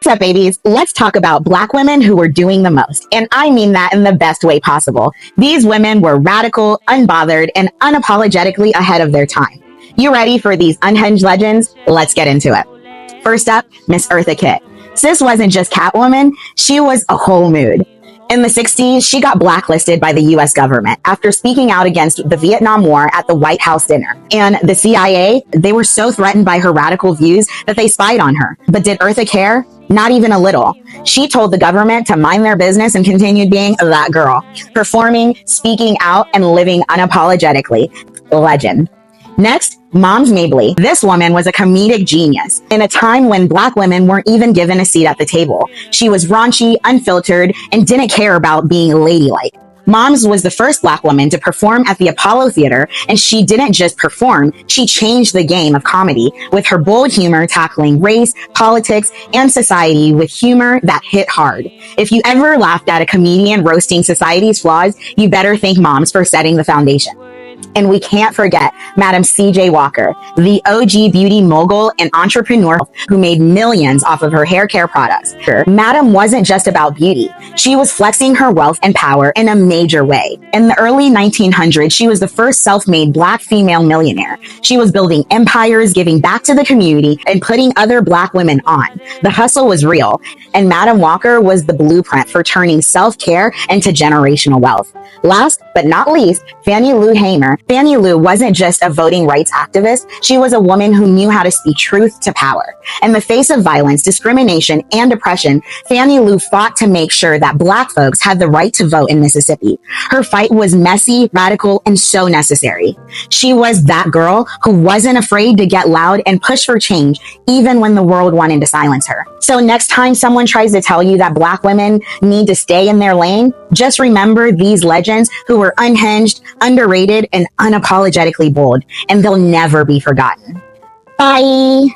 What's up, babies? Let's talk about Black women who were doing the most. And I mean that in the best way possible. These women were radical, unbothered, and unapologetically ahead of their time. You ready for these unhinged legends? Let's get into it. First up, Miss Eartha Kitt. Sis wasn't just Catwoman, she was a whole mood. In the 60s, she got blacklisted by the US government after speaking out against the Vietnam War at the White House dinner. And the CIA, they were so threatened by her radical views that they spied on her. But did Eartha care? Not even a little. She told the government to mind their business and continued being that girl, performing, speaking out, and living unapologetically. Legend. Next, Moms Mabley. This woman was a comedic genius in a time when Black women weren't even given a seat at the table. She was raunchy, unfiltered, and didn't care about being ladylike. Moms was the first Black woman to perform at the Apollo Theater, and she didn't just perform, she changed the game of comedy with her bold humor tackling race, politics, and society with humor that hit hard. If you ever laughed at a comedian roasting society's flaws, you better thank Moms for setting the foundation. And we can't forget Madam C.J. Walker, the OG beauty mogul and entrepreneur who made millions off of her hair care products. Madam wasn't just about beauty. She was flexing her wealth and power in a major way. In the early 1900s, she was the first self-made Black female millionaire. She was building empires, giving back to the community, and putting other Black women on. The hustle was real, and Madam Walker was the blueprint for turning self-care into generational wealth. Last but not least, Fannie Lou Hamer. Fannie Lou wasn't just a voting rights activist. She was a woman who knew how to speak truth to power. In the face of violence, discrimination, and oppression, Fannie Lou fought to make sure that Black folks had the right to vote in Mississippi. Her fight was messy, radical, and so necessary. She was that girl who wasn't afraid to get loud and push for change, even when the world wanted to silence her. So next time someone tries to tell you that Black women need to stay in their lane, just remember these legends who were unhinged, underrated, and unapologetically bold, and they'll never be forgotten. Bye!